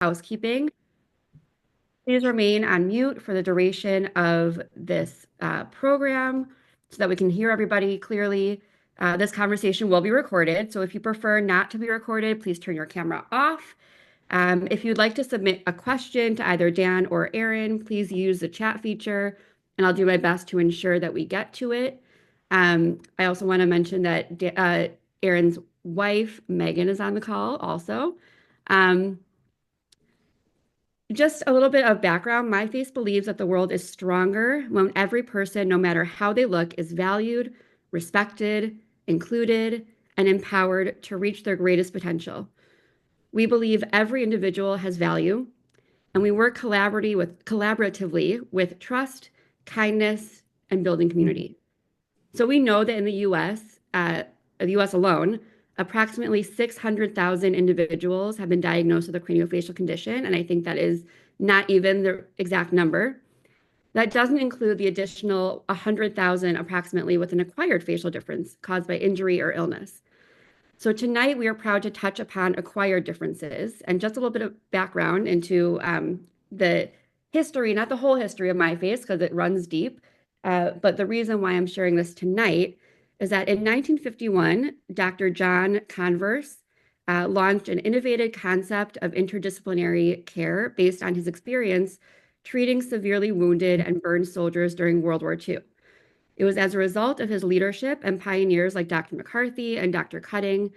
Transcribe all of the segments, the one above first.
housekeeping. Please remain on mute for the duration of this program so that we can hear everybody clearly. This conversation will be recorded, so if you prefer not to be recorded, please turn your camera off. If you'd like to submit a question to either Dan or Aaron, please use the chat feature, and I'll do my best to ensure that we get to it. I also want to mention that Aaron's wife, Megan, is on the call also. Um, just a little bit of background. myFace believes that the world is stronger when every person, no matter how they look, is valued, respected, included, and empowered to reach their greatest potential. We believe every individual has value, and we work collaboratively with trust, kindness, and building community. So we know that in the US alone, approximately 600,000 individuals have been diagnosed with a craniofacial condition, and I think that is not even the exact number. That doesn't include the additional 100,000 approximately with an acquired facial difference caused by injury or illness. So tonight we are proud to touch upon acquired differences and just a little bit of background into the history, not the whole history of myFace because it runs deep, but the reason why I'm sharing this tonight is that in 1951, Dr. John Converse launched an innovative concept of interdisciplinary care based on his experience treating severely wounded and burned soldiers during World War II. It was as a result of his leadership and pioneers like Dr. McCarthy and Dr. Cutting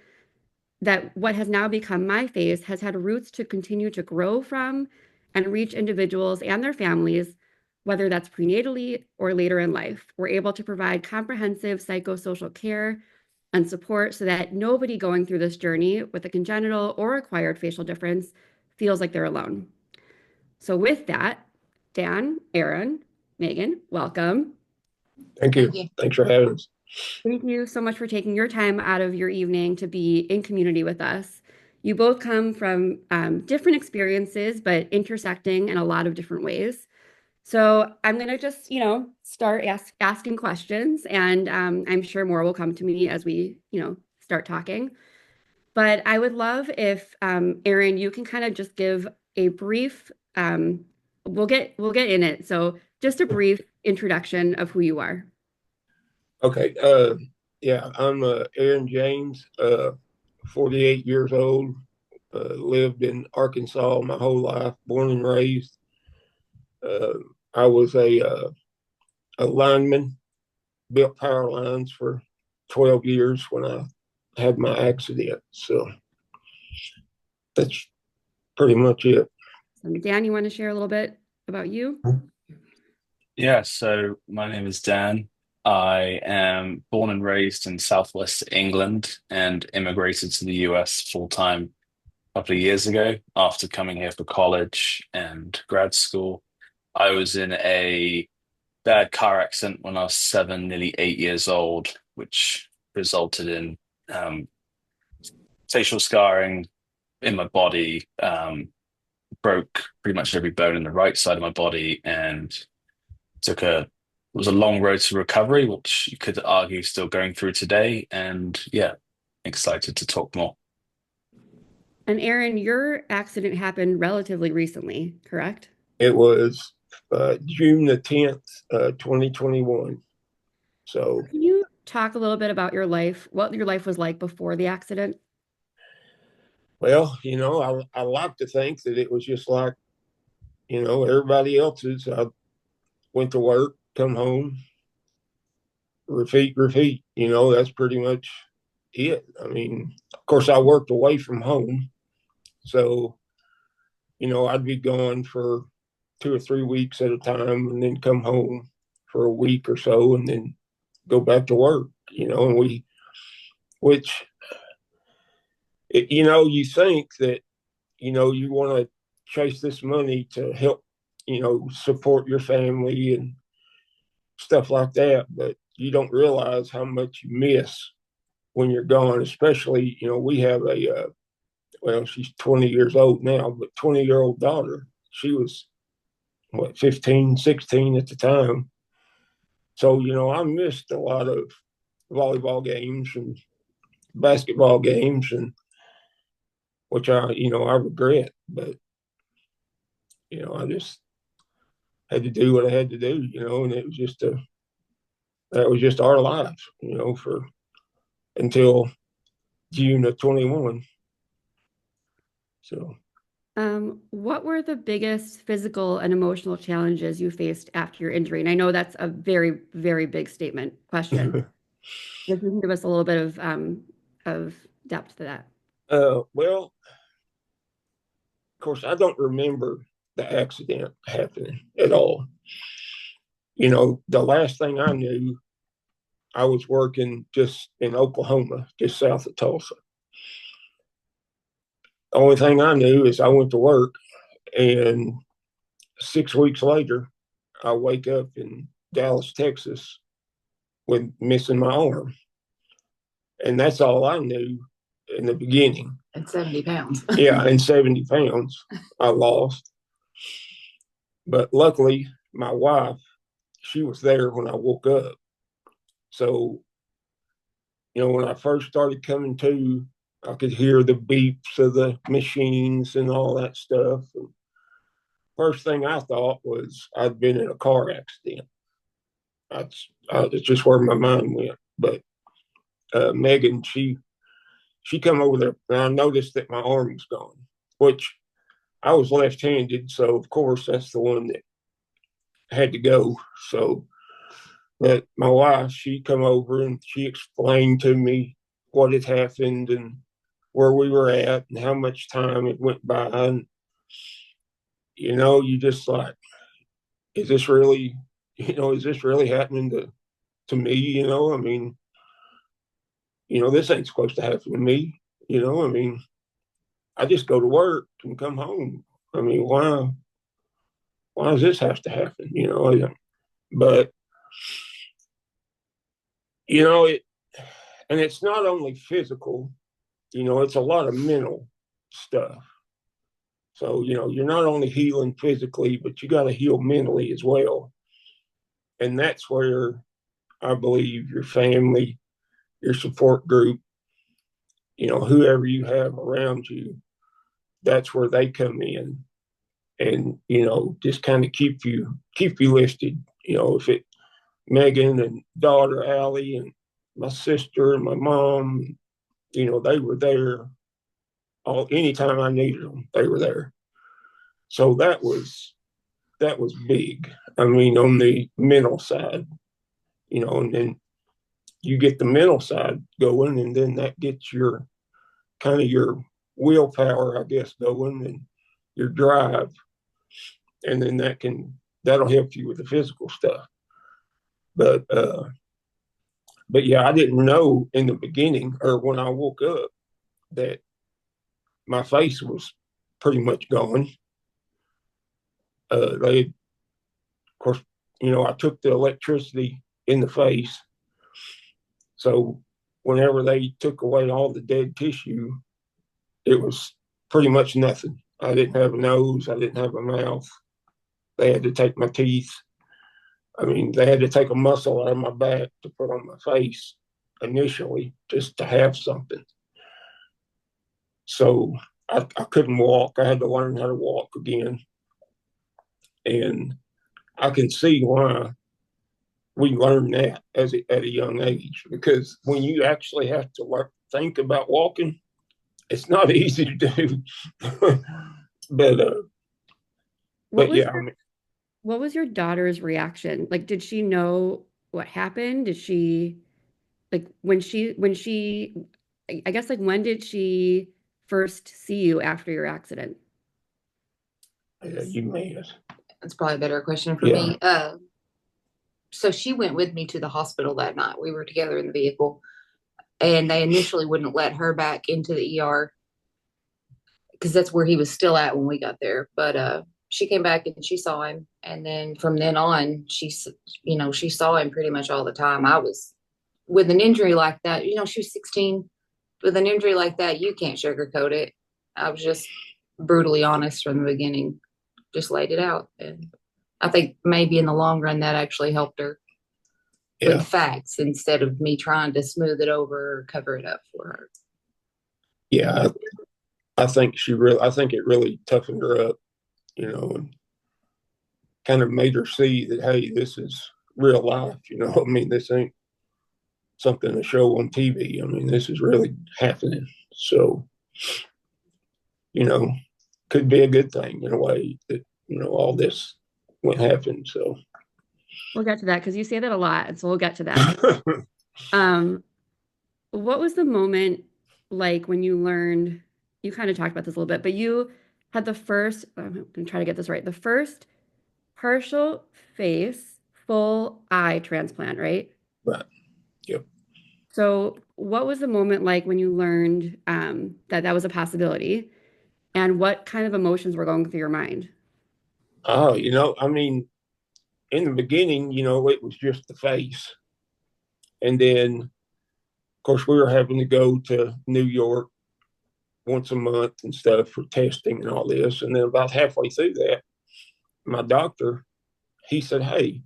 that what has now become myFace has had roots to continue to grow from and reach individuals and their families, whether that's prenatally or later in life. We're able to provide comprehensive psychosocial care and support so that nobody going through this journey with a congenital or acquired facial difference feels like they're alone. So with that, Dan, Aaron, Megan, welcome. Thank you. Thanks for having us. Thank you so much for taking your time out of your evening to be in community with us. You both come from different experiences, but intersecting in a lot of different ways. So I'm going to just, start asking questions, and I'm sure more will come to me as we, start talking. But I would love if, Aaron, you can kind of just give a brief, we'll get in it. So just a brief introduction of who you are. Okay. Yeah, I'm Aaron James, 48 years old, lived in Arkansas my whole life, born and raised. Uh, I was a lineman, built power lines for 12 years when I had my accident. So that's pretty much it. Dan, you want to share a little bit about you? Yeah, so my name is Dan. I am born and raised in Southwest England and immigrated to the US full time a couple of years ago after coming here for college and grad school. I was in a bad car accident when I was 7, nearly 8 years old, which resulted in um, facial scarring in my body, broke pretty much every bone in the right side of my body, and took a it was a long road to recovery, which you could argue still going through today. And yeah, excited to talk more. And Aaron, your accident happened relatively recently, correct? It was June the 10th, 2021. So, Can you talk a little bit about your life, what your life was like before the accident? well, I like to think that it was just like, everybody else's. I went to work, come home, repeat, repeat. That's pretty much it. I mean, of course, I worked away from home. So, I'd be gone for 2 or 3 weeks at a time and then come home for a week or so and then go back to work, and which, you think that, you want to chase this money to help, support your family and stuff like that. But you don't realize how much you miss when you're gone, especially, we have well, she's 20 years old now, but 20-year-old daughter. She was, what, 15, 16 at the time. So, I missed a lot of volleyball games and basketball games, and which I regret. But I just had to do what I had to do, and it was just that was just our lives, for until June of 21. So, What were the biggest physical and emotional challenges you faced after your injury? And I know that's a very, very big statement question. If you can give us a little bit of depth to that. well, of course, I don't remember the accident happening at all. The last thing I knew, I was working just in Oklahoma, just south of Tulsa. The only thing I knew is I went to work, and 6 weeks later, I wake up in Dallas, Texas, with missing my arm, and that's all I knew in the beginning. And 70 pounds. Yeah, and 70 pounds I lost. But luckily, my wife, she was there when I woke up. So, when I first started coming to, I could hear the beeps of the machines and all that stuff. And first thing I thought was I'd been in a car accident. That's just where my mind went. But Megan, she come over there, and I noticed that my arm was gone, which I was left-handed, so of course that's the one that had to go. So, but my wife, she come over and she explained to me what had happened and where we were at and how much time it went by. And, you just like, is this really, happening to me? I mean, this ain't supposed to happen to me. I mean, I just go to work and come home. I mean, why does this have to happen? But, it, and it's not only physical, it's a lot of mental stuff. So, you're not only healing physically, but you got to heal mentally as well. And that's where I believe your family, your support group, whoever you have around you, that's where they come in and, just kind of keep you lifted. If it, Megan and daughter Allie and my sister and my mom, they were there anytime I needed them, they were there. So that was big. I mean, on the mental side, and then you get the mental side going, and then that gets your kind of your willpower, I guess, going, and your drive, and then that'll help you with the physical stuff. But yeah, I didn't know in the beginning or when I woke up that my face was pretty much gone. Of course, I took the electricity in the face. So whenever they took away all the dead tissue, it was pretty much nothing. I didn't have a nose. I didn't have a mouth. They had to take my teeth. I mean, they had to take a muscle out of my back to put on my face initially just to have something. So I couldn't walk. I had to learn how to walk again. And I can see why we learn that at a young age, because when you actually have to think about walking, it's not easy to do. but What was yeah, I mean, what was your daughter's reaction? Like, did she know what happened? Did she like when she I guess like when did she first see you after your accident? you may have. That's probably a better question for Yeah. me. So she went with me to the hospital that night. We were together in the vehicle, and they initially wouldn't let her back into the ER because that's where he was still at when we got there. But she came back and she saw him, and then from then on, she saw him pretty much all the time. I was with an injury like that. She was 16. With an injury like that, you can't sugarcoat it. I was just brutally honest from the beginning, just laid it out. And I think maybe in the long run, that actually helped her with facts instead of me trying to smooth it over or cover it up for her. Yeah, I think it really toughened her up, and kind of made her see that, hey, this is real life. I mean, this ain't something to show on TV. I mean, this is really happening. So, you know, could be a good thing in a way that, all this would happen. So, We'll get to that because you say that a lot, and so we'll get to that. Um, what was the moment like when you learned, you kind of talked about this a little bit, but you had the first, I'm going to try to get this right, the first partial face, full eye transplant, right? right. Yep. So, what was the moment like when you learned that that was a possibility, and what kind of emotions were going through your mind? Oh, I mean, in the beginning, it was just the face. And then, of course, we were having to go to New York once a month and stuff for testing and all this. And then about halfway through that, my doctor, he said, hey,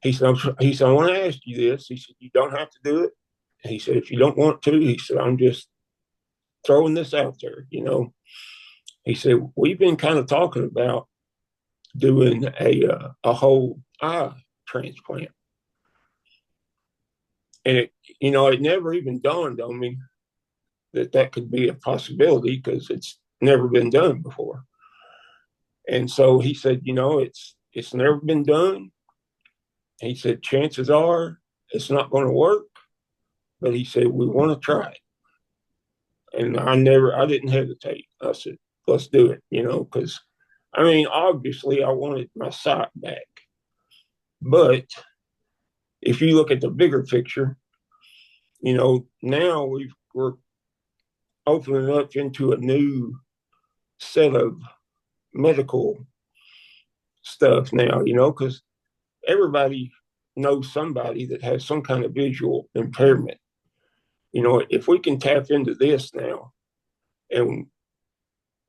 he said, I want to ask you this. He said, you don't have to do it. He said, if you don't want to, he said, I'm just throwing this out there. He said, we've been kind of talking about doing a whole eye transplant. And it never even dawned on me that could be a possibility because it's never been done before. And so he said, it's never been done. He said, chances are it's not going to work, but he said, we want to try it. And I didn't hesitate. I said, let's do it, because I mean, obviously I wanted my sight back. But if you look at the bigger picture, now we're opening up into a new set of medical stuff now, because everybody knows somebody that has some kind of visual impairment. If we can tap into this now, and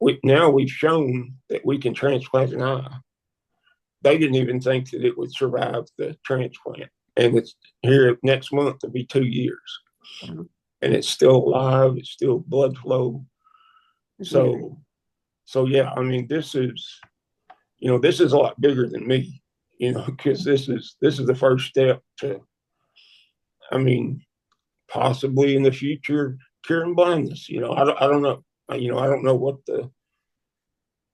we've shown that we can transplant an eye. They didn't even think that it would survive the transplant, and it's here next month. It'll be 2 years, Wow. and it's still alive. It's still blood flow. So yeah. I mean, this is a lot bigger than me. Because this is the first step to, I mean, possibly in the future curing blindness. I don't know. I don't know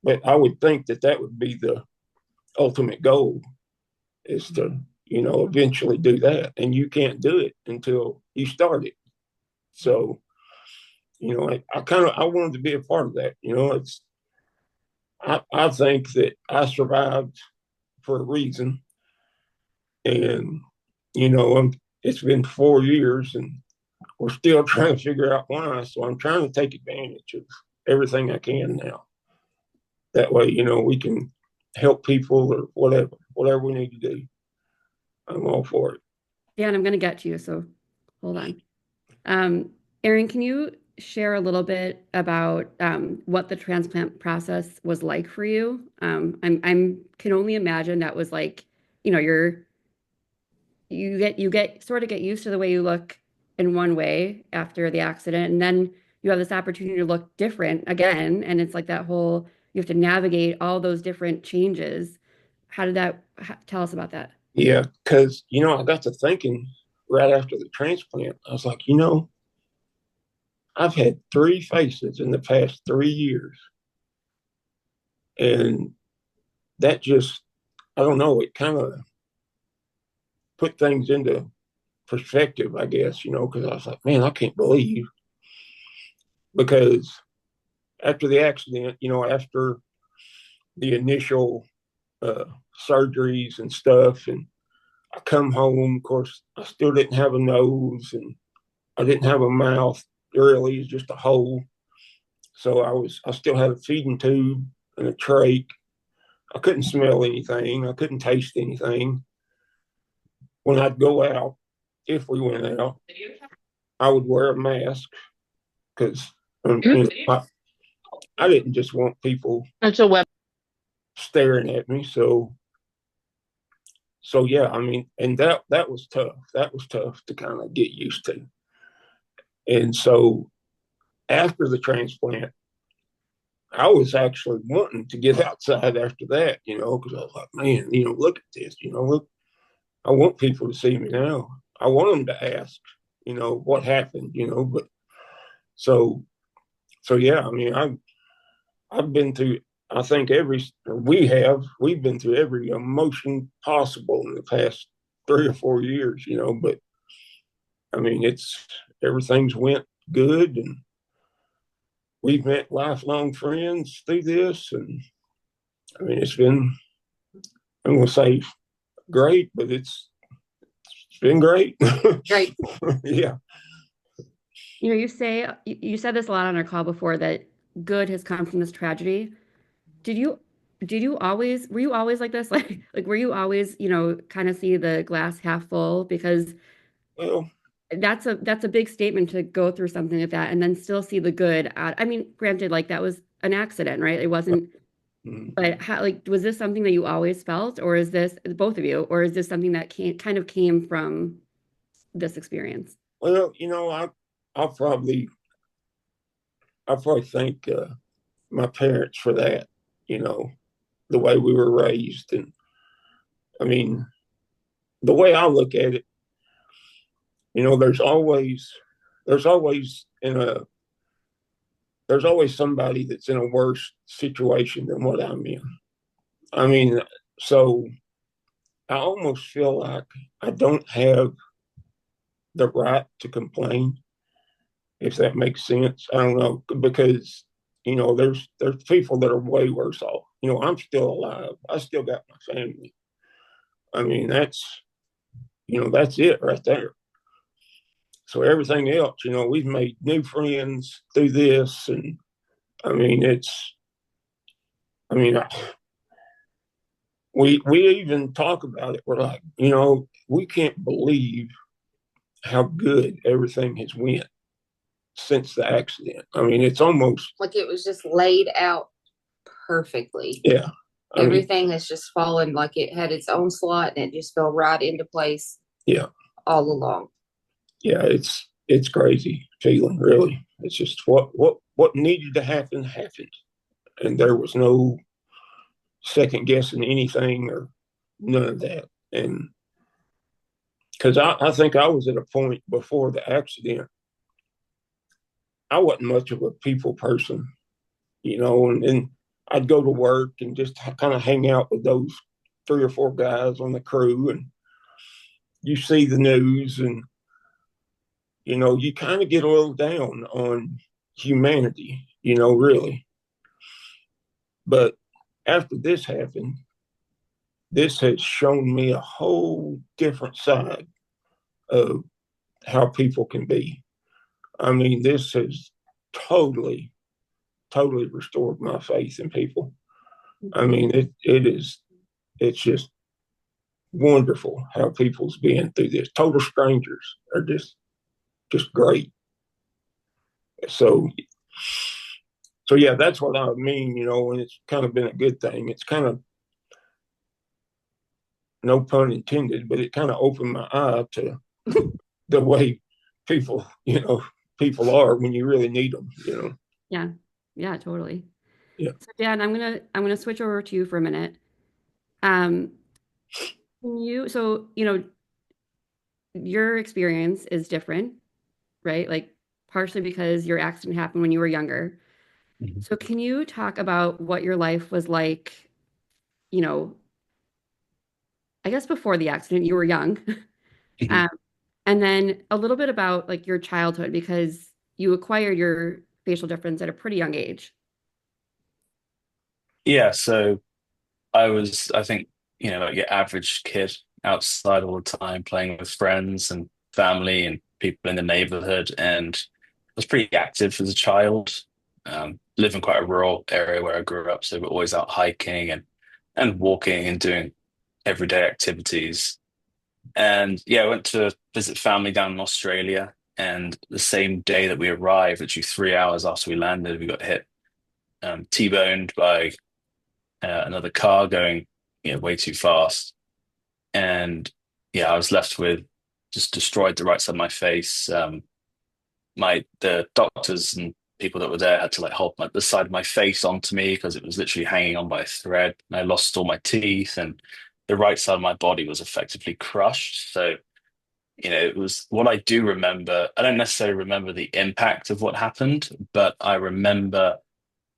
but I would think that would be the ultimate goal is to, eventually do that. And you can't do it until you start it. So, I wanted to be a part of that. I think that I survived for a reason. And, it's been 4 years and we're still trying to figure out why. So I'm trying to take advantage of everything I can now. That way, we can help people or whatever we need to do. I'm all for it. Dan, I'm going to get to you, so hold on. Erin, can you share a little bit about what the transplant process was like for you? I'm can only imagine that was like, you sort of get used to the way you look in one way after the accident, and then you have this opportunity to look different again, and it's like that whole you have to navigate all those different changes. How did that tell us about that? Yeah, because, I got to thinking right after the transplant, I was like, I've had 3 faces in the past 3 years. And that just, I don't know, it kind of put things into perspective, I guess, because I was like, man, I can't believe. Because after the accident, after the initial uh, surgeries and stuff, and I come home, of course, I still didn't have a nose and I didn't have a mouth really, it's just a hole. So I still had a feeding tube and a trach. I couldn't smell anything. I couldn't taste anything. When I'd go out, if we went out, I would wear a mask because I didn't just want people It's a web. staring at me. So yeah, I mean, and that was tough. That was tough to kind of get used to. And so after the transplant, I was actually wanting to get outside after that, because I was like, man, look at this, look, I want people to see me now. I want them to ask, what happened, but so, so yeah, I mean, I've been through, I think we've been through every emotion possible in the past 3 or 4 years, but I mean, everything's went good and we've met lifelong friends through this. And I mean, I'm going to say great, but it's been great. Grateful. Yeah. You said this a lot on our call before that good has come from this tragedy. Did you were you always like this? Like were you always, kind of see the glass half full? Because Well, that's a big statement to go through something like that and then still see the good out. I mean, granted, like that was an accident, right? It wasn't, mm, but how, like, was this something that you always felt, or is this both of you, or is this something that kind of came from this experience? well, I'll probably, I'll probably thank my parents for that, you know, the way we were raised. And I mean, the way I look at it, there's always in a, there's always somebody that's in a worse situation than what I'm in. I mean, so I almost feel like I don't have the right to complain, if that makes sense. I don't know because there's people that are way worse off. I'm still alive. I still got my family. I mean, that's it right there. So everything else, we've made new friends through this, and I mean, I mean, we even talk about it. We're like, we can't believe how good everything has went since the accident. I mean, it's almost Like it was just laid out perfectly. yeah. Everything has just fallen like it had its own slot and it just fell right into place Yeah, all along. yeah. It's crazy feeling, really. It's just what needed to happen happened, and there was no second guessing anything or none of that. And because I think I was at a point before the accident, I wasn't much of a people person, and I'd go to work and just kind of hang out with those 3 or 4 guys on the crew, and you see the news, and you kind of get a little down on humanity, really. But after this happened, this has shown me a whole different side of how people can be. I mean, this has totally, totally restored my faith in people. I mean, it's just wonderful how people's been through this. Total strangers are just great. So so yeah, that's what I mean, and it's kind of been a good thing. It's kind of no pun intended, but it kind of opened my eye to the way people, people are when you really need them. Yeah. Yeah, totally. Yeah. So Dan, I'm gonna switch over to you for a minute. Um, your experience is different, right? Like partially because your accident happened when you were younger. Mhm. So can you talk about what your life was like, you know, I guess before the accident, you were young. Mhm. Um, and then a little bit about like your childhood because you acquired your facial difference at a pretty young age. Yeah, so I think, like your average kid outside all the time, playing with friends and family and people in the neighborhood. And I was pretty active as a child. Live in quite a rural area where I grew up, so we're always out hiking and walking and doing everyday activities. And yeah, I went to visit family down in Australia. And the same day that we arrived, literally 3 hours after we landed, we got hit, T-boned by another car going, way too fast. And yeah, I was left with just destroyed the right side of my face. My the doctors and people that were there had to like hold the side of my face onto me because it was literally hanging on by a thread. And I lost all my teeth, and the right side of my body was effectively crushed. So, it was what I do remember. I don't necessarily remember the impact of what happened, but I remember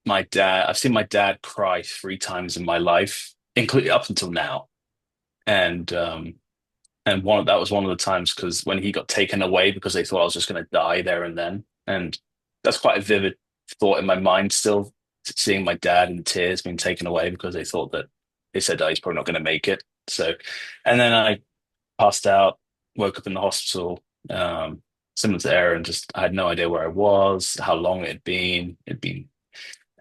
my dad. I've seen my dad cry 3 times in my life, including up until now. And that was one of the times because when he got taken away because they thought I was just going to die there and then. And that's quite a vivid thought in my mind still, seeing my dad in tears being taken away because they thought that they said, oh, he's probably not going to make it. So, and then I passed out, woke up in the hospital, similar to Aaron, just I had no idea where I was, how long it had been.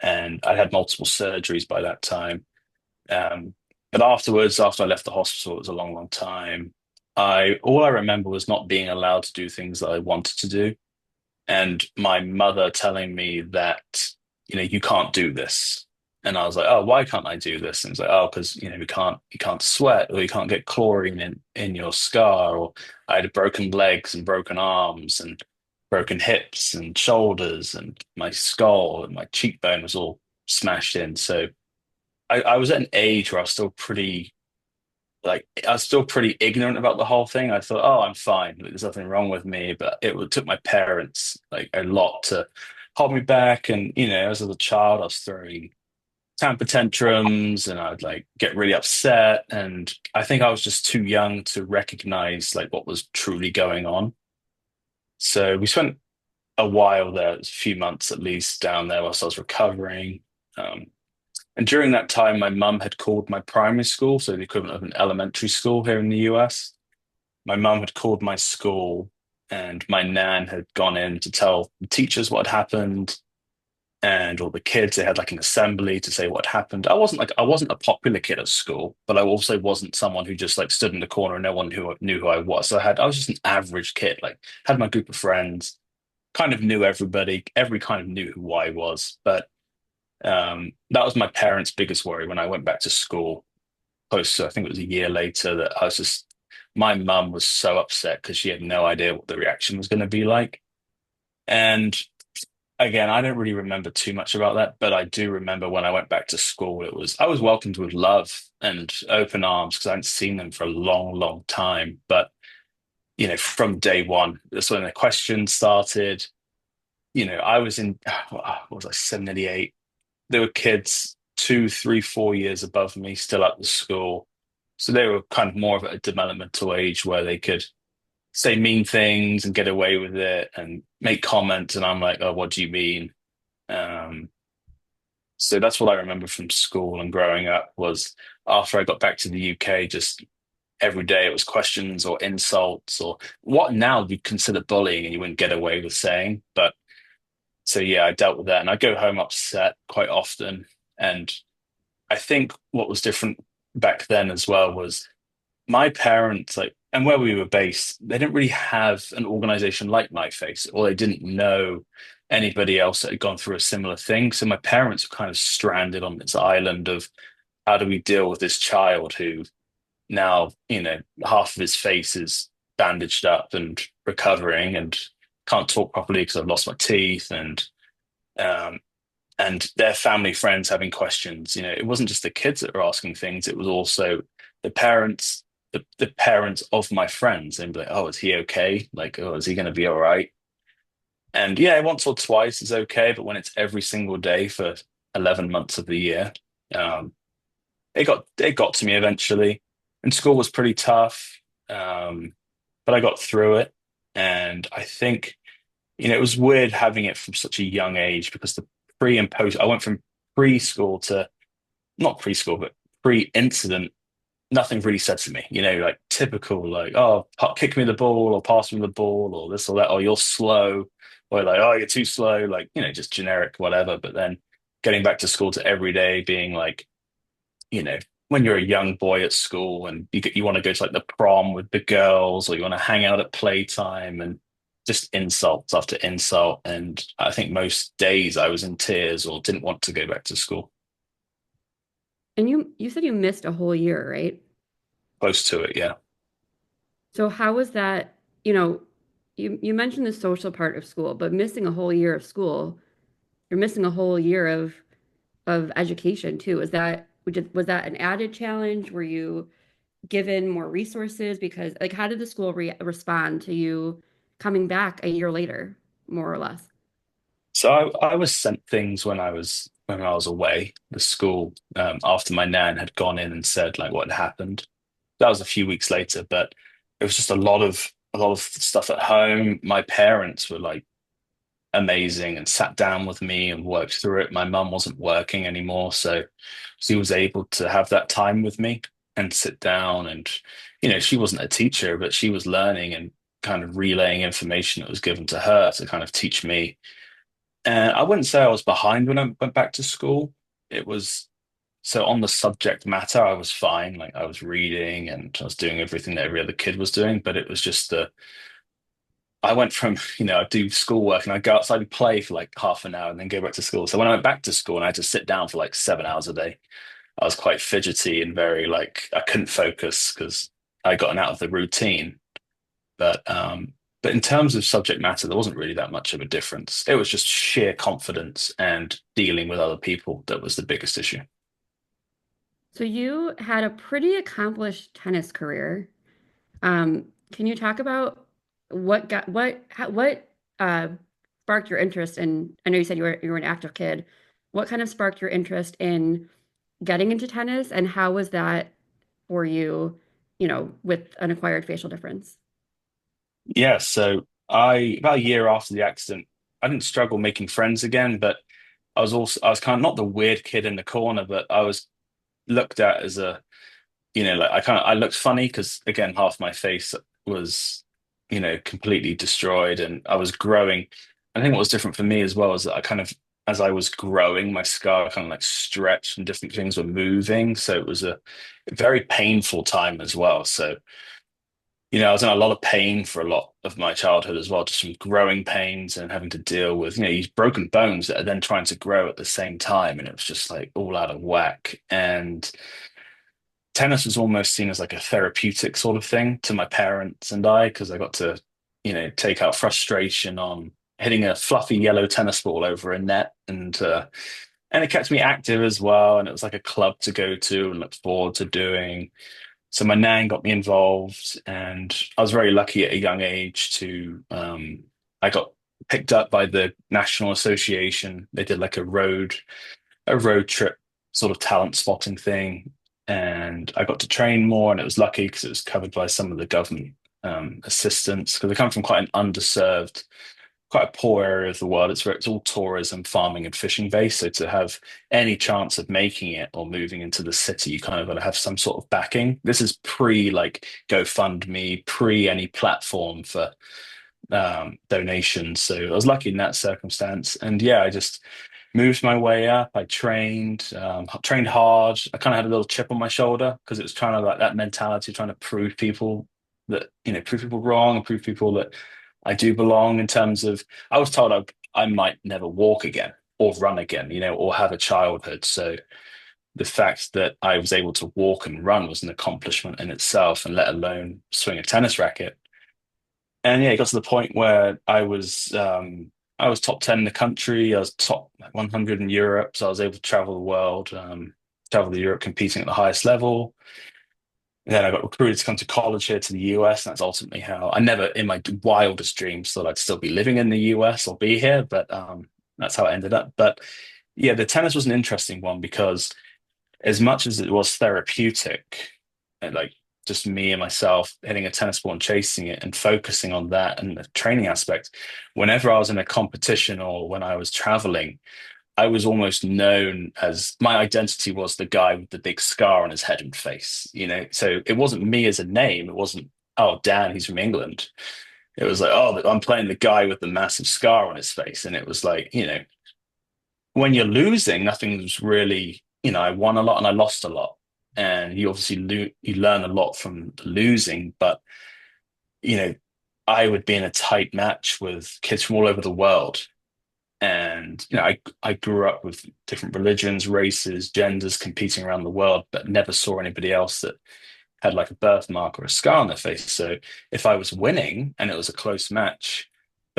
And I had multiple surgeries by that time. Um, but afterwards, after I left the hospital, it was a long, long time. I all I remember was not being allowed to do things that I wanted to do, and my mother telling me that, you can't do this. And I was like, oh, why can't I do this? And it's like, oh, because you can't sweat, or you can't get chlorine in your scar, or I had broken legs and broken arms and broken hips and shoulders, and my skull and my cheekbone was all smashed in. So I was at an age where I was still pretty ignorant about the whole thing. I thought, oh, I'm fine. Like, there's nothing wrong with me. But took my parents like a lot to hold me back. And, as a child, I was throwing temper tantrums and I'd like get really upset. And I think I was just too young to recognize like what was truly going on. So we spent a while there, a few months at least down there whilst I was recovering. Um, and during that time, my mum had called my primary school, so the equivalent of an elementary school here in the US. My mum had called my school, and my nan had gone in to tell the teachers what had happened, and all the kids. They had like an assembly to say what happened. I wasn't a popular kid at school, but I also wasn't someone who just like stood in the corner and no one who knew who I was. So I was just an average kid, like had my group of friends, kind of knew everybody, every kind of knew who I was, but. That was my parents' biggest worry when I went back to school. Close to, I think it was a year later, that my mum was so upset because she had no idea what the reaction was going to be like. And again, I don't really remember too much about that, but I do remember when I went back to school, I was welcomed with love and open arms because I hadn't seen them for a long, long time. But, from day one, that's when the questions started. I was in, what was I, 78? There were kids 2, 3, 4 years above me still at the school. So they were kind of more of at a developmental age where they could say mean things and get away with it and make comments. And I'm like, oh, what do you mean? Um, so that's what I remember from school and growing up was after I got back to the UK, just every day it was questions or insults or what now you'd consider bullying and you wouldn't get away with saying. But so yeah, I dealt with that and I go home upset quite often. And I think what was different back then as well was my parents, like, and where we were based, they didn't really have an organization like myFace, or they didn't know anybody else that had gone through a similar thing. So my parents were kind of stranded on this island of how do we deal with this child who now, half of his face is bandaged up and recovering and can't talk properly because I've lost my teeth um, and their family friends having questions. It wasn't just the kids that were asking things; it was also the parents, the parents of my friends, and be like, "Oh, is he okay? Like, oh, is he going to be all right?" And yeah, once or twice is okay, but when it's every single day for 11 months of the year, um, it got to me eventually. And school was pretty tough, but I got through it, and I think. It was weird having it from such a young age because the pre and post, I went from preschool to not preschool, but pre-incident. Nothing really said to me, like typical, like, oh, kick me the ball or pass me the ball or this or that, or you're slow, or like, oh, you're too slow, like, just generic, whatever. But then getting back to school to every day being like, you know, when you're a young boy at school and you want to go to like the prom with the girls or you want to hang out at playtime and just insults after insult. And I think most days I was in tears or didn't want to go back to school. And you said you missed a whole year, right? Close to it, yeah. So how was that, you mentioned the social part of school, but missing a whole year of school, you're missing a whole year of education too. Was that an added challenge? Were you given more resources? Because like, how did the school respond to you coming back a year later, more or less? So I was sent things when I was away, the school, after my nan had gone in and said like what had happened. That was a few weeks later, but it was just a lot of stuff at home. My parents were like amazing and sat down with me and worked through it. My mum wasn't working anymore, so she was able to have that time with me and sit down. And, she wasn't a teacher, but she was learning and kind of relaying information that was given to her to kind of teach me. And I wouldn't say I was behind when I went back to school. It was so on the subject matter, I was fine. Like I was reading and I was doing everything that every other kid was doing, but it was just I went from, I'd do schoolwork and I'd go outside and play for like half an hour and then go back to school. So when I went back to school and I had to sit down for like 7 hours a day, I was quite fidgety and very like I couldn't focus because I gotten out of the routine. But in terms of subject matter, there wasn't really that much of a difference. It was just sheer confidence and dealing with other people that was the biggest issue. So you had a pretty accomplished tennis career. Can you talk about what sparked your interest in? I know you said you were an active kid. What kind of sparked your interest in getting into tennis, and how was that for you, with an acquired facial difference? Yeah, so about a year after the accident, I didn't struggle making friends again, but I was kind of not the weird kid in the corner, but I was looked at as a, like I looked funny because again, half my face was, completely destroyed and I was growing. I think what was different for me as well is that I kind of, as I was growing, my scar kind of like stretched and different things were moving. So it was a very painful time as well. So, I was in a lot of pain for a lot of my childhood as well, just from growing pains and having to deal with, these broken bones that are then trying to grow at the same time. And it was just like all out of whack. And tennis was almost seen as like a therapeutic sort of thing to my parents and I, because I got to, take out frustration on hitting a fluffy yellow tennis ball over a net. And it kept me active as well. And it was like a club to go to and look forward to doing. So my nan got me involved, and I was very lucky at a young age to I got picked up by the National Association. They did like a road trip sort of talent spotting thing, and I got to train more, and it was lucky because it was covered by some of the government assistance because I come from quite an underserved quite a poor area of the world. It's all tourism, farming, and fishing based. So to have any chance of making it or moving into the city, you kind of got to have some sort of backing. This is pre like GoFundMe, pre any platform for donations. So I was lucky in that circumstance. And yeah, I just moved my way up. I trained hard. I kind of had a little chip on my shoulder because it was kind of like that mentality, trying to prove people that, prove people wrong and prove people that I do belong in terms of, I was told I might never walk again or run again, or have a childhood. So the fact that I was able to walk and run was an accomplishment in itself, and let alone swing a tennis racket. And yeah, it got to the point where I was top 10 in the country. I was top like 100 in Europe. So I was able to travel the world, travel to Europe competing at the highest level. And then I got recruited to come to college here to the US. And that's ultimately how I never in my wildest dreams thought I'd still be living in the US or be here, but that's how it ended up. But yeah, the tennis was an interesting one because as much as it was therapeutic, and like just me and myself hitting a tennis ball and chasing it and focusing on that and the training aspect, whenever I was in a competition or when I was traveling, I was almost known as my identity was the guy with the big scar on his head and face, So it wasn't me as a name. It wasn't, oh, Dan, he's from England. It was like, oh, I'm playing the guy with the massive scar on his face. And it was like, when you're losing, nothing's really, I won a lot and I lost a lot. And you obviously you learn a lot from losing, but you know, I would be in a tight match with kids from all over the world. And I grew up with different religions, races, genders competing around the world, but never saw anybody else that had like a birthmark or a scar on their face. So if I was winning and it was a close match,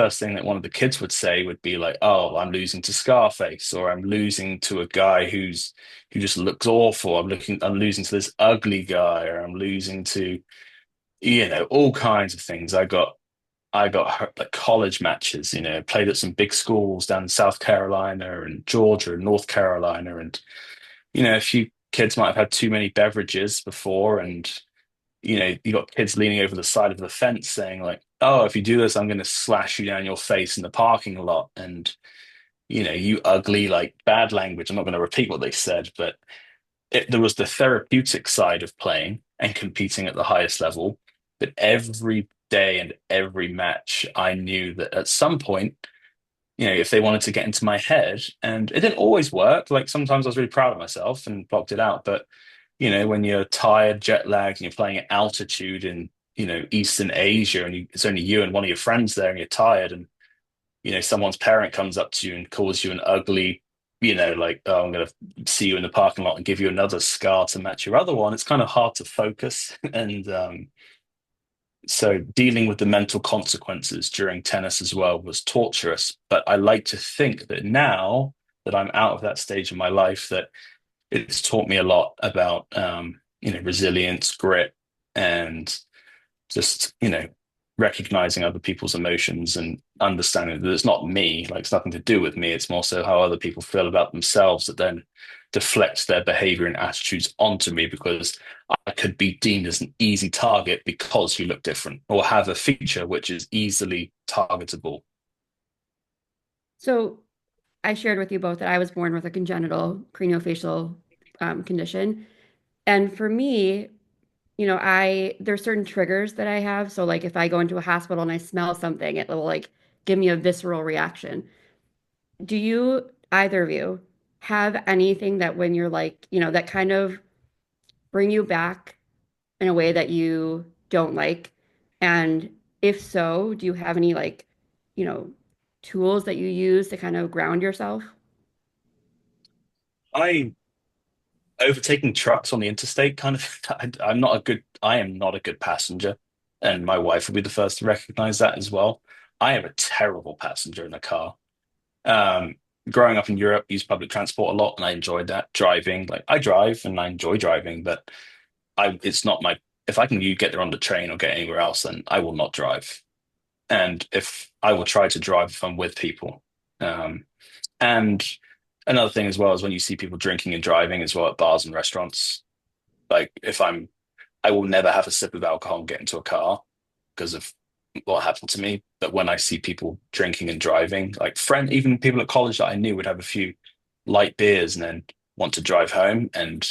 first thing that one of the kids would say would be like, "Oh, I'm losing to Scarface," or "I'm losing to a guy who just looks awful. I'm losing to this ugly guy," or "I'm losing to, all kinds of things." I got hurt, like college matches, played at some big schools down in South Carolina and Georgia and North Carolina, and a few kids might have had too many beverages before, and you got kids leaning over the side of the fence saying like, "Oh, if you do this, I'm going to slash you down your face in the parking lot." And you ugly, like bad language. I'm not going to repeat what they said, but there was the therapeutic side of playing and competing at the highest level. But every day and every match, I knew that at some point, if they wanted to get into my head, and it didn't always work. Like sometimes I was really proud of myself and blocked it out. But when you're tired, jet lagged, and you're playing at altitude in, Eastern Asia, and it's only you and one of your friends there, and you're tired, and someone's parent comes up to you and calls you an ugly, like, "Oh, I'm going to see you in the parking lot and give you another scar to match your other one." It's kind of hard to focus. And so dealing with the mental consequences during tennis as well was torturous. But I like to think that now that I'm out of that stage of my life, that it's taught me a lot about, resilience, grit, and just, recognizing other people's emotions and understanding that it's not me, like it's nothing to do with me. It's more so how other people feel about themselves that then deflects their behavior and attitudes onto me, because I could be deemed as an easy target because you look different or have a feature which is easily targetable. So I shared with you both that I was born with a congenital craniofacial condition. And for me, there's certain triggers that I have. So like if I go into a hospital and I smell something, it will like give me a visceral reaction. Do you, either of you, have anything that when you're like, that kind of bring you back in a way that you don't like? And if so, do you have any like, you know, tools that you use to kind of ground yourself? I overtaking trucks on the interstate kind of I am not a good passenger, and my wife would be the first to recognize that as well. I am a terrible passenger in a car. Um, Growing up in Europe, used public transport a lot, and I enjoyed that driving. Like I drive and I enjoy driving, but it's not my if I can you get there on the train or get anywhere else, then I will not drive. And if I will try to drive if I'm with people. And another thing as well is when you see people drinking and driving as well at bars and restaurants. Like I will never have a sip of alcohol and get into a car because of what happened to me. But when I see people drinking and driving, like even people at college that I knew would have a few light beers and then want to drive home, and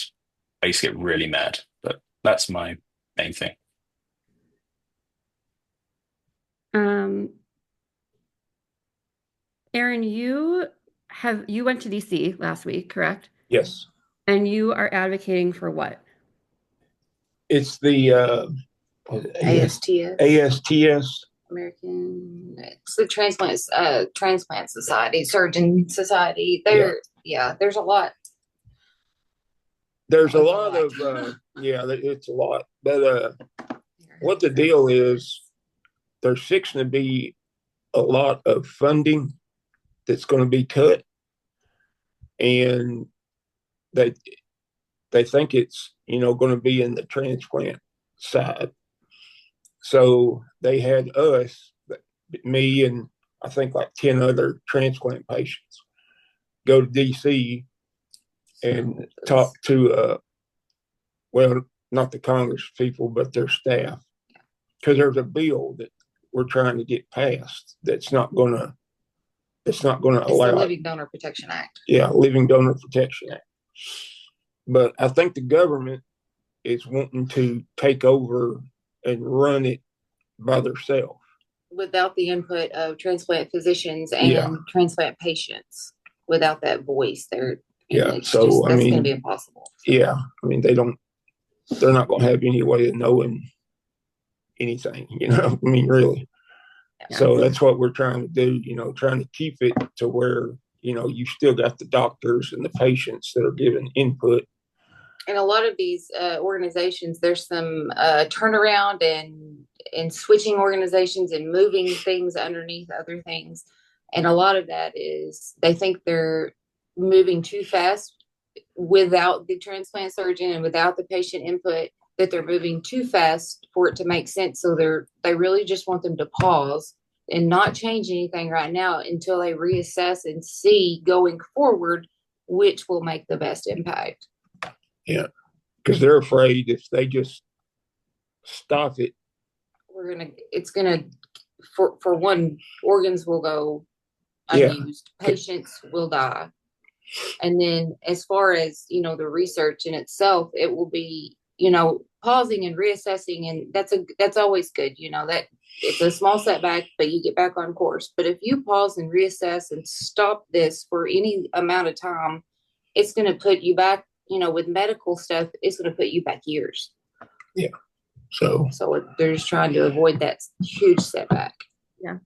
I used to get really mad. But that's my main thing. Um, Aaron, you went to DC last week, correct? Yes. And you are advocating for what? It's the ASTS, ASTS. It's the transplant society, surgeon society. There's a lot. There's a lot of it's a lot. But what the deal is, there's fixing to be a lot of funding that's going to be cut, and they they think it's going to be in the transplant side. So they had us, me and I think like 10 other transplant patients, go to DC and talk to well, not the Congress people, but their staff, because there's a bill that we're trying to get passed that's not going to it's not going to It's allow the Living Donor Protection Act. Yeah, Living Donor Protection Act. But I think the government is wanting to take over and run it by themselves. Without the input of transplant physicians and transplant patients, without that voice, that's going to be impossible. Yeah, I mean they're not going to have any way of knowing anything. I mean, really. Yeah. So that's what we're trying to do. Trying to keep it to where you still got the doctors and the patients that are giving input. And a lot of these organizations, there's some turnaround and and switching organizations and moving things underneath other things. And a lot of that is they think they're moving too fast without the transplant surgeon and without the patient input, that they're moving too fast for it to make sense. So they really just want them to pause and not change anything right now until they reassess and see going forward which will make the best impact. Yeah, because they're afraid if they just stop it. It's gonna, for one, organs will go Yeah. unused, patients will die. And then as far as, the research in itself, it will be, pausing and reassessing. And that's always good. That it's a small setback, but you get back on course. But if you pause and reassess and stop this for any amount of time, it's going to put you back, with medical stuff, it's going to put you back years. Yeah. So they're just trying to avoid that huge setback. Yeah.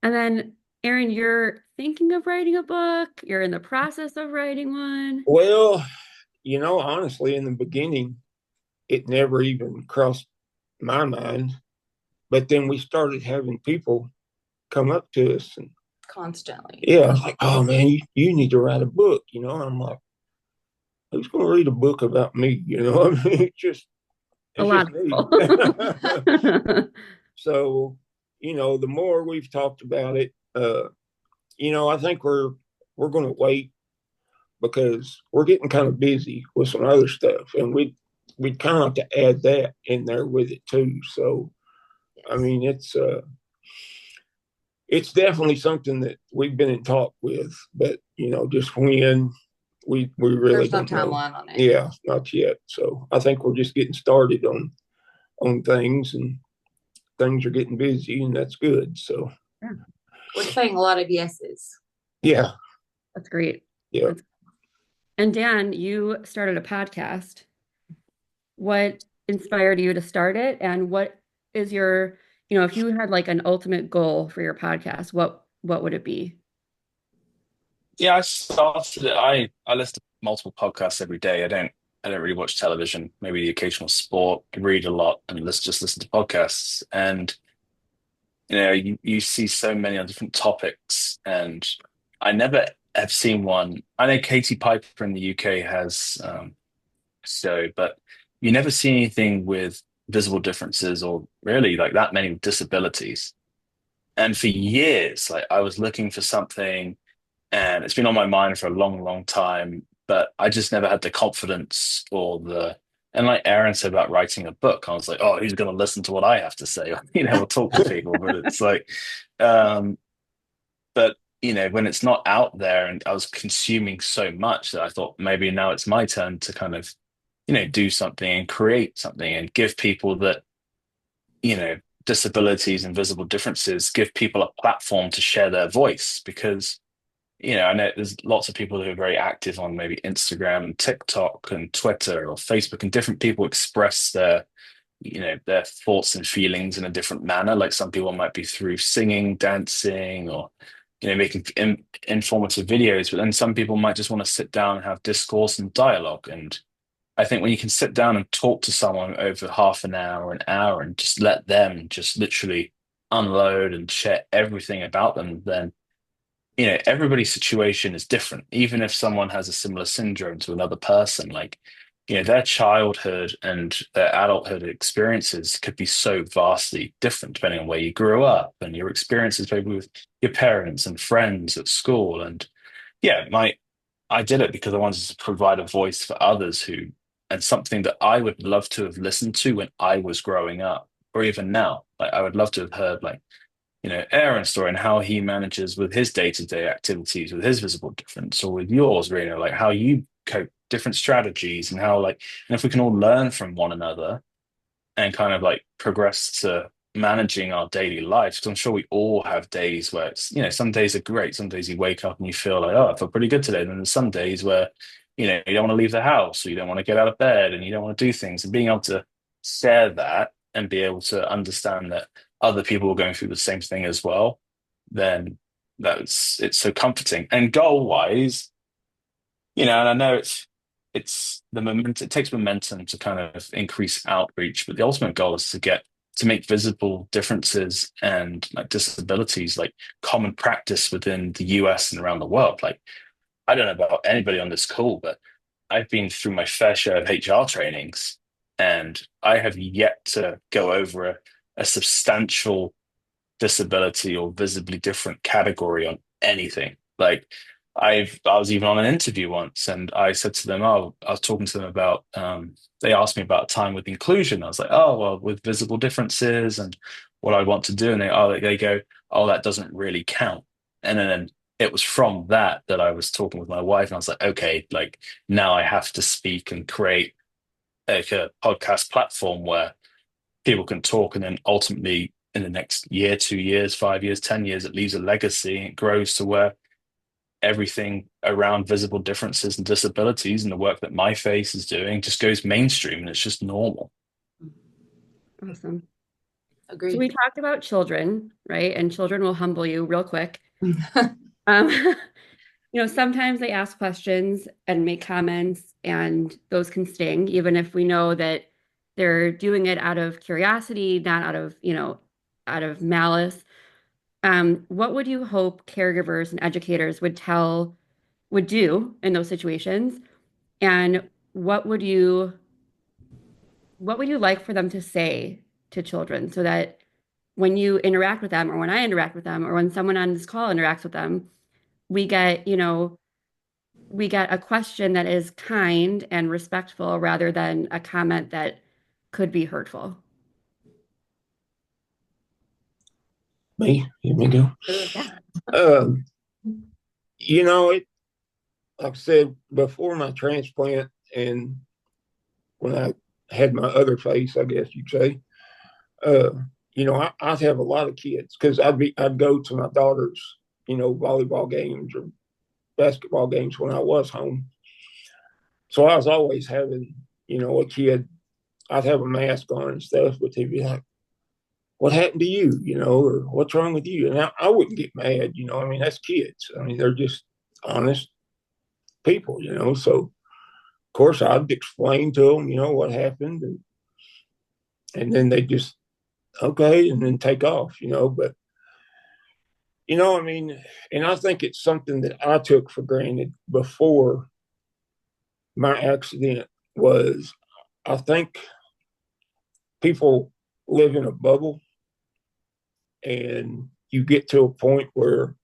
And then, Aaron, you're thinking of writing a book. You're in the process of writing one. Well, honestly, in the beginning, it never even crossed my mind. But then we started having people come up to us and constantly. Yeah, I was like, oh man, you need to write a book, And I'm like, who's going to read a book about me? I mean, it's a lot just of me. So, the more we've talked about it, I think we're going to wait because we're getting kind of busy with some other stuff, and we'd kind of like to add that in there with it too. So, I mean, it's definitely something that we've been in talk with, but just when we really There's no don't know. timeline on it. Yeah, not yet. So I think we're just getting started on things, and things are getting busy, and that's good. So yeah. We're saying a lot of yeses. Yeah. That's great. Yeah. And Dan, you started a podcast. What inspired you to start it? And what is your, if you had like an ultimate goal for your podcast, what would it be? Yeah, I started it. I listen to multiple podcasts every day. I don't really watch television, maybe the occasional sport, read a lot, and let's just listen to podcasts. And you see so many on different topics, and I never have seen one. I know Katie Piper in the UK has but you never see anything with visible differences or really like that many disabilities. And for years, like I was looking for something, and it's been on my mind for a long, long time, but I just never had the confidence or and like Aaron said about writing a book, I was like, oh, who's going to listen to what I have to say? Or talk to people. But it's like, but when it's not out there, and I was consuming so much that I thought maybe now it's my turn to kind of, do something and create something and give people that, disabilities and visible differences, give people a platform to share their voice. Because I know there's lots of people who are very active on maybe Instagram and TikTok and Twitter or Facebook, and different people express their thoughts and feelings in a different manner. Like some people might be through singing, dancing, or making informative videos, but then some people might just want to sit down and have discourse and dialogue. And I think when you can sit down and talk to someone over half an hour, and just let them just literally unload and share everything about them, then everybody's situation is different. Even if someone has a similar syndrome to another person, like, their childhood and their adulthood experiences could be so vastly different depending on where you grew up and your experiences maybe with your parents and friends at school. And yeah, I did it because I wanted to provide a voice for others and something that I would love to have listened to when I was growing up, or even now. Like I would love to have heard like, Aaron's story and how he manages with his day-to-day activities, with his visible difference, or with yours, Rena, like how you cope, different strategies, and how and if we can all learn from one another and kind of like progress to managing our daily lives. Because I'm sure we all have days where it's, some days are great. Some days you wake up and you feel like, oh, I feel pretty good today. And then there's some days where, you don't want to leave the house, or you don't want to get out of bed, and you don't want to do things. And being able to share that and be able to understand that other people are going through the same thing as well, then it's so comforting. And goal wise, and I know it's the momentum, it takes momentum to kind of increase outreach, but the ultimate goal is to get to make visible differences and like disabilities like common practice within the US and around the world. Like, I don't know about anybody on this call, but I've been through my fair share of HR trainings, and I have yet to go over a substantial disability or visibly different category on anything. Like, I was even on an interview once, and I said to them, oh, I was talking to them about they asked me about a time with inclusion. I was like, oh, well, with visible differences and what I want to do, and they go, oh, that doesn't really count. And then it was from that I was talking with my wife, and I was like, okay, like now I have to speak and create like a podcast platform where people can talk, and then ultimately in the next year, 2 years, 5 years, 10 years, it leaves a legacy. It grows to where everything around visible differences and disabilities and the work that myFace is doing just goes mainstream and it's just normal. Awesome. So Agreed. we talked about children, right? And children will humble you real quick. Um, sometimes they ask questions and make comments, and those can sting, even if we know that they're doing it out of curiosity, not out of malice. What would you hope caregivers and educators would do in those situations? And what would you like for them to say to children so that when you interact with them, or when I interact with them, or when someone on this call interacts with them, we get, we get a question that is kind and respectful rather than a comment that could be hurtful. Me, here we go. Yeah. Um, you know, it like I said before my transplant, and when I had my other face, I guess you'd say. Uh, I'd have a lot of kids because I'd go to my daughter's, volleyball games or basketball games when I was home. So I was always having, a kid. I'd have a mask on and stuff, but they'd be like, "What happened to you?" Or "What's wrong with you?" And I wouldn't get mad. I mean, that's kids. I mean, they're just honest people. So of course I'd explain to them, what happened, and then they just okay, and then take off. But I mean, and I think it's something that I took for granted before my accident was I think people live in a bubble, and you get to a point where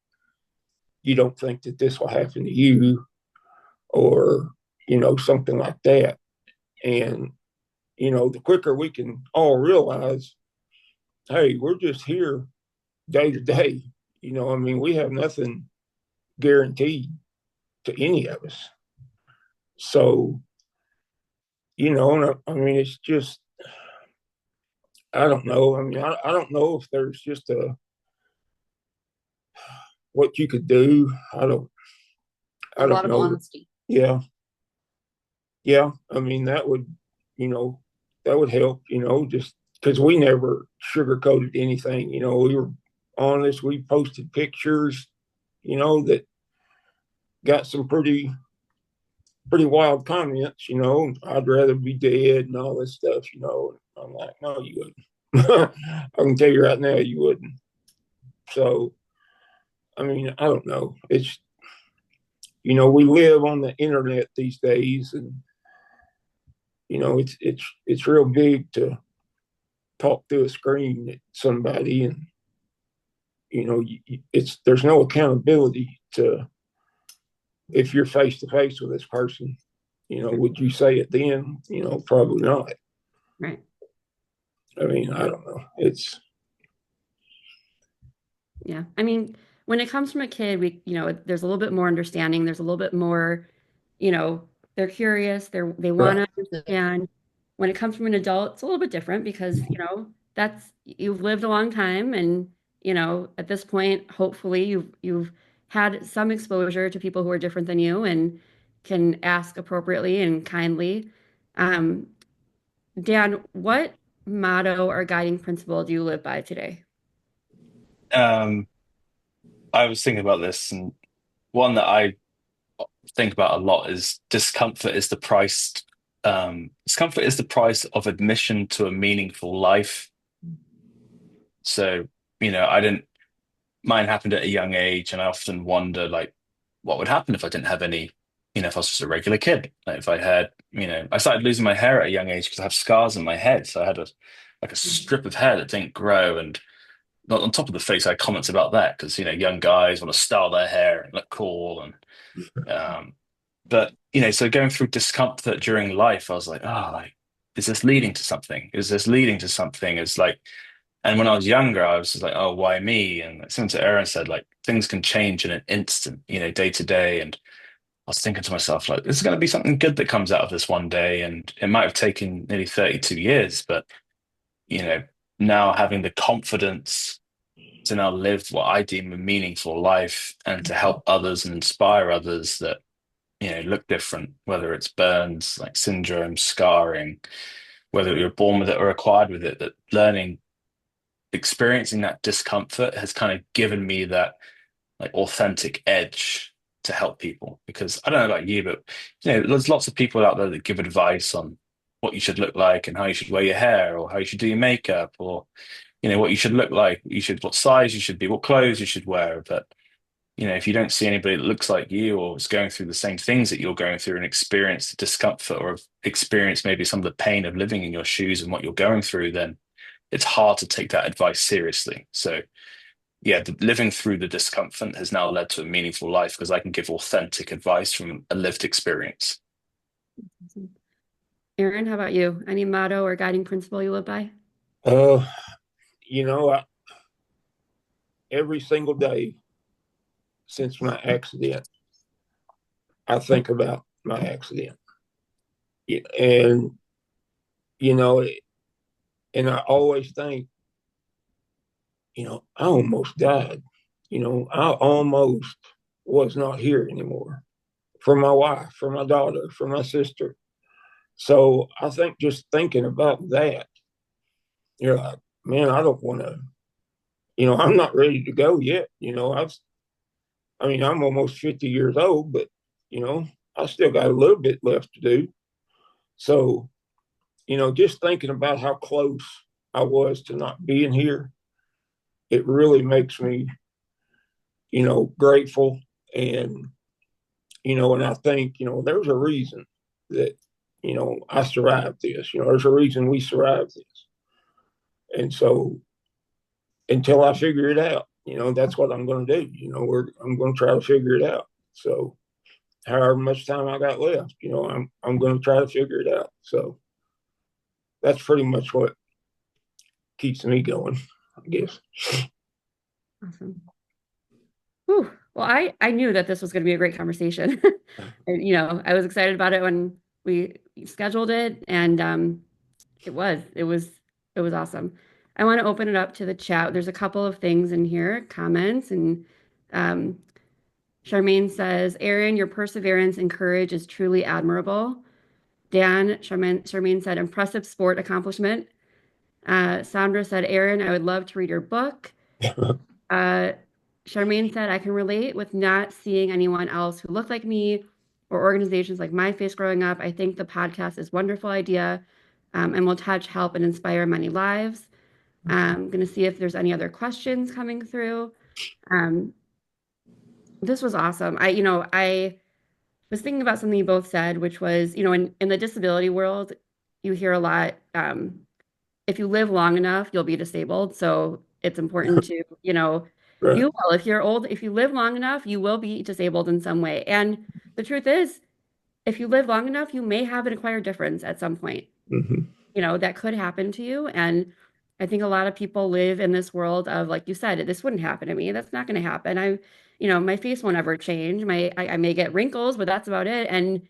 you don't think that this will happen to you, or something like that. And the quicker we can all realize, hey, we're just here day to day. I mean, we have nothing guaranteed to any of us. So, I mean, it's just, I don't know. I mean, I don't know if there's just what you could do. A I don't lot of know. honesty. Yeah. Yeah. I mean, you know, that would help, just because we never sugarcoated anything. We were honest. We posted pictures, that got some pretty wild comments. I'd rather be dead and all this stuff. I'm like, no, you wouldn't. I can tell you right now, you wouldn't. So, I mean, I don't know. It's we live on the internet these days, and it's real big to talk through a screen at somebody, and it's there's no accountability to if you're face to face with this person. Would you say it then? Probably not. Right. I mean, I don't know. It's Yeah. I mean, when it comes from a kid, there's a little bit more understanding. There's a little bit more, you know, they're curious, they want right. to understand. When it comes from an adult, it's a little bit different because, you've lived a long time, and, at this point, hopefully you've had some exposure to people who are different than you and can ask appropriately and kindly. Um, Dan, what motto or guiding principle do you live by today? Um, I was thinking about this, and one that I think about a lot is discomfort is the price of admission to a meaningful life. So, I didn't, mine happened at a young age, and I often wonder like what would happen if I didn't have any, if I was just a regular kid. Like if I had, I started losing my hair at a young age because I have scars in my head. So I had a strip of hair that didn't grow, and on top of the face, I had comments about that because young guys want to style their hair and look cool, um, but so going through discomfort during life, I was like, oh, like, is this leading to something? Is this leading to something? It's like, and when I was younger, I was just like, oh, why me? And similar to Aaron said, like things can change in an instant, day to day. And I was thinking to myself, like, this is going to be something good that comes out of this one day. And it might have taken nearly 32 years, but, you know, now having the confidence to now live what I deem a meaningful life and to help others and inspire others that, look different, whether it's burns, like syndrome, scarring, whether you're born with it or acquired with it, that learning experiencing that discomfort has kind of given me that like authentic edge to help people. Because I don't know about you, but there's lots of people out there that give advice on what you should look like and how you should wear your hair or how you should do your makeup or what you should look like, what size you should be, what clothes you should wear. But if you don't see anybody that looks like you or is going through the same things that you're going through and experience the discomfort or have experienced maybe some of the pain of living in your shoes and what you're going through, then it's hard to take that advice seriously. So, yeah, living through the discomfort has now led to a meaningful life because I can give authentic advice from a lived experience. Aaron, how about you? Any motto or guiding principle you live by? Uh, you know, every single day since my accident, I think about my accident. And, you know, and I always think, I almost died. I almost was not here anymore for my wife, for my daughter, for my sister. So I think just thinking about that, you're like, man, I don't want to, I'm not ready to go yet. I'm almost 50 years old, but, you know, I still got a little bit left to do. So, just thinking about how close I was to not being here, it really makes me, grateful. And, and I think, there's a reason that, I survived this. There's a reason we survived this. And so until I figure it out, that's what I'm going to do. I'm going to try to figure it out. So however much time I got left, I'm going to try to figure it out. So that's pretty much what keeps me going, I guess. Awesome. Whew. Well, I knew that this was going to be a great conversation. I was excited about it when we scheduled it, and it was awesome. I want to open it up to the chat. There's a couple of things in here, comments, and um, Charmaine says, Aaron, your perseverance and courage is truly admirable. Charmaine said, impressive sport accomplishment. Sandra said, Aaron, I would love to read your book. Uh, Charmaine said, I can relate with not seeing anyone else who looked like me or organizations like myFace growing up. I think the podcast is a wonderful idea and will touch, help, and inspire many lives. I'm going to see if there's any other questions coming through. Um, this was awesome. I was thinking about something you both said, which was, in the disability world, you hear a lot, if you live long enough, you'll be disabled. So it's important to, Right. you will. If you're old, if you live long enough, you will be disabled in some way. And the truth is, if you live long enough, you may have an acquired difference at some point. Mm-hmm. That could happen to you. And I think a lot of people live in this world of, like you said, this wouldn't happen to me. That's not going to happen. My face won't ever change. I may get wrinkles, but that's about it. And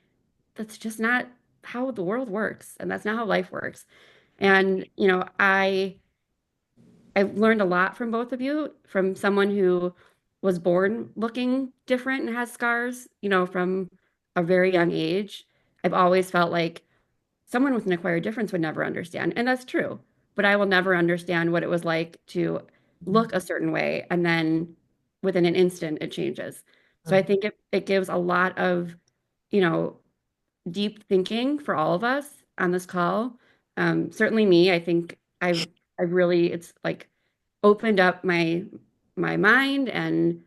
that's just not how the world works. And that's not how life works. And, I've learned a lot from both of you, from someone who was born looking different and has scars, from a very young age. I've always felt like someone with an acquired difference would never understand. And that's true. But I will never understand what it was like to look a certain way and then within an instant it changes. So I think it gives a lot of, you know, deep thinking for all of us on this call. Certainly me, I think I've really, it's like opened up my mind and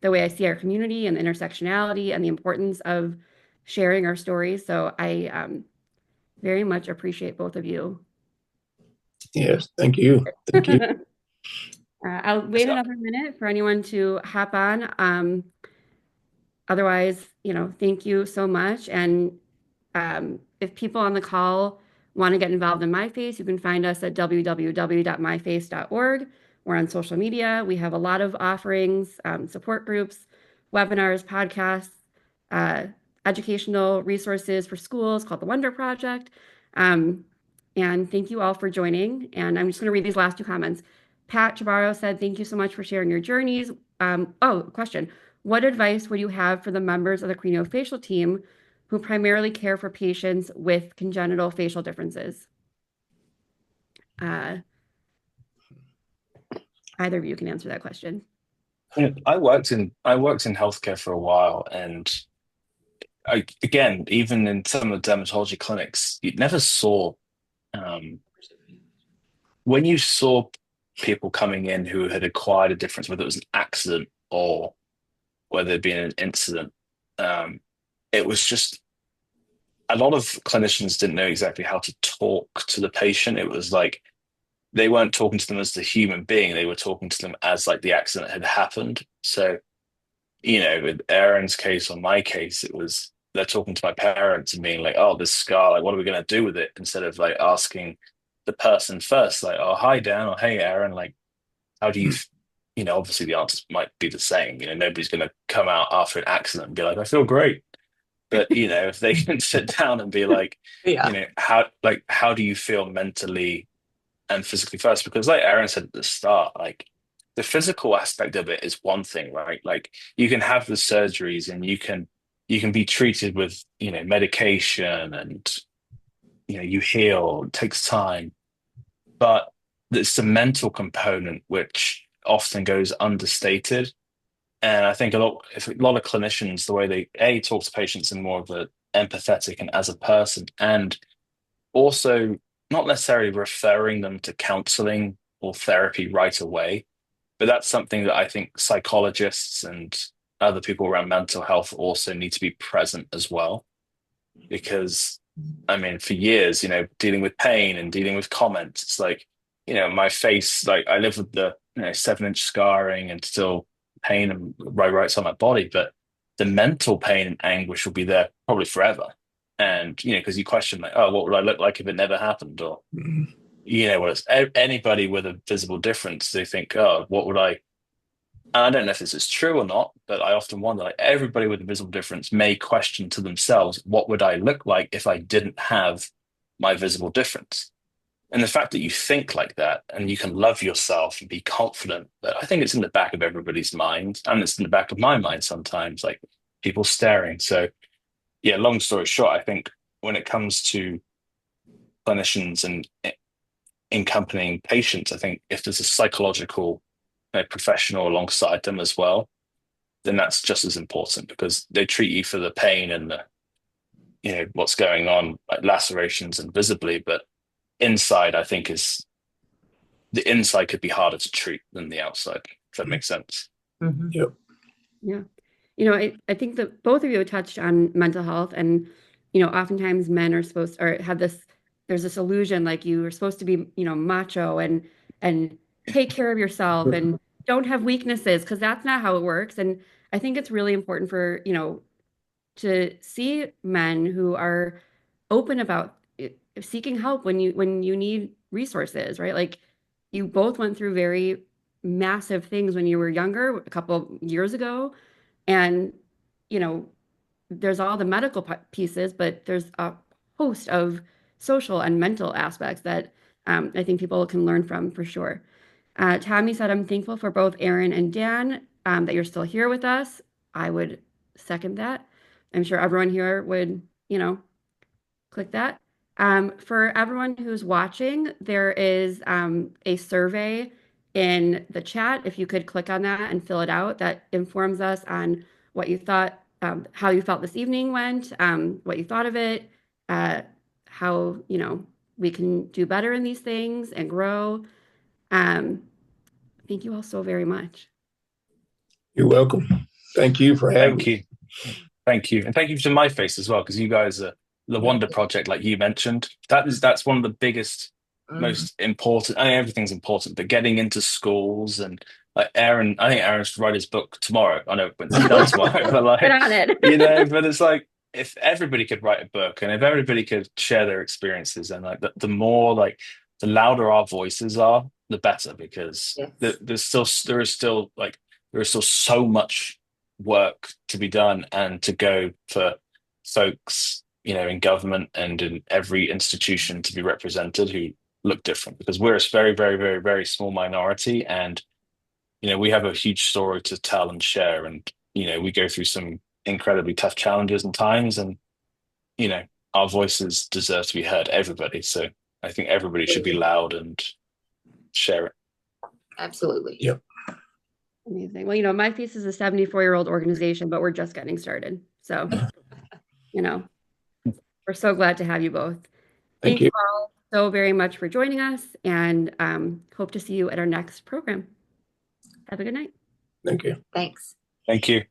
the way I see our community and the intersectionality and the importance of sharing our stories. So I very much appreciate both of you. Yes, thank you. Thank you. I'll wait another minute for anyone to hop on. Otherwise, thank you so much. And if people on the call want to get involved in MyFace, you can find us at www.myface.org. We're on social media. We have a lot of offerings, support groups, webinars, podcasts, uh, educational resources for schools called the Wonder Project. And thank you all for joining. And I'm just going to read these last two comments. Pat Chabarro said, thank you so much for sharing your journeys. Question. What advice would you have for the members of the craniofacial team who primarily care for patients with congenital facial differences? Either of you can answer that question. I worked in healthcare for a while, and again, even in some of the dermatology clinics, you never saw when you saw people coming in who had acquired a difference, whether it was an accident or whether it been an incident. It was just a lot of clinicians didn't know exactly how to talk to the patient. It was like they weren't talking to them as the human being; they were talking to them as like the accident had happened. So, with Aaron's case or my case, it was they're talking to my parents and being like, "Oh, this scar, like, what are we going to do with it?" Instead of like asking the person first, like, "Oh, hi, Dan," or "Hey, Aaron, like, how do you?" Obviously the answers might be the same. Nobody's going to come out after an accident and be like, "I feel great." But if they can sit down and be like, Yeah. how do you feel mentally and physically first? Because like Aaron said at the start, like the physical aspect of it is one thing, right? Like you can have the surgeries and you can be treated with, medication and you heal, it takes time. But it's the mental component which often goes understated. And I think if a lot of clinicians, the way they talk to patients in more of a empathetic and as a person, and also not necessarily referring them to counseling or therapy right away, but that's something that I think psychologists and other people around mental health also need to be present as well. Because, I mean, for years, dealing with pain and dealing with comments, it's like, my face, like I live with the 7-inch scarring and still pain and right on my body, but the mental pain and anguish will be there probably forever. And because you question like, oh, what would I look like if it never happened? Or anybody with a visible difference, they think, oh, what would I? And I don't know if this is true or not, but I often wonder, like everybody with a visible difference may question to themselves, what would I look like if I didn't have my visible difference? And the fact that you think like that and you can love yourself and be confident, but I think it's in the back of everybody's mind. And it's in the back of my mind sometimes, like people staring. So, yeah, long story short, I think when it comes to clinicians and accompanying patients, I think if there's a psychological professional alongside them as well, then that's just as important because they treat you for the pain and the, what's going on, like lacerations and visibly, but inside, I think is the inside could be harder to treat than the outside, if that makes sense. Mm-hmm. Yep. Yeah. I think that both of you touched on mental health and, oftentimes men are supposed or have there's this illusion like you are supposed to be, macho and take care of yourself and don't have weaknesses because that's not how it works. And I think it's really important for, to see men who are open about seeking help when you need resources, right? Like you both went through very massive things when you were younger, a couple of years ago, and you know, there's all the medical pieces, but there's a host of social and mental aspects that I think people can learn from for sure. Tommy said, I'm thankful for both Aaron and Dan that you're still here with us. I would second that. I'm sure everyone here would, click that. For everyone who's watching, there is a survey in the chat. If you could click on that and fill it out, that informs us on what you thought, how you felt this evening went, what you thought of it, how, we can do better in these things and grow. Thank you all so very much. You're welcome. Thank you for having Thank me. you. Thank you. And thank you to myFace as well, because you guys are the Wonder Project, like you mentioned. That's one of the biggest, most important. I mean, everything's important, but getting into schools and like Aaron, I think Aaron's to write his book tomorrow. I know it wouldn't be done tomorrow, but Get like, on it. but it's like if everybody could write a book and if everybody could share their experiences and like the more like the louder our voices are, the better, because Yes. there is still so much work to be done and to go for folks, in government and in every institution to be represented who look different, because we're a very, very, very, very small minority, and we have a huge story to tell and share, and we go through some incredibly tough challenges and times, and you know our voices deserve to be heard, everybody. So I think everybody should be loud and share it. Absolutely. Yep. Amazing. Well, myFace is a 74-year-old organization, but we're just getting started. So, we're so glad to have you both. Thank Thank you you. all so very much for joining us, and hope to see you at our next program. Have a good night. Thank you. Thanks. Thank you.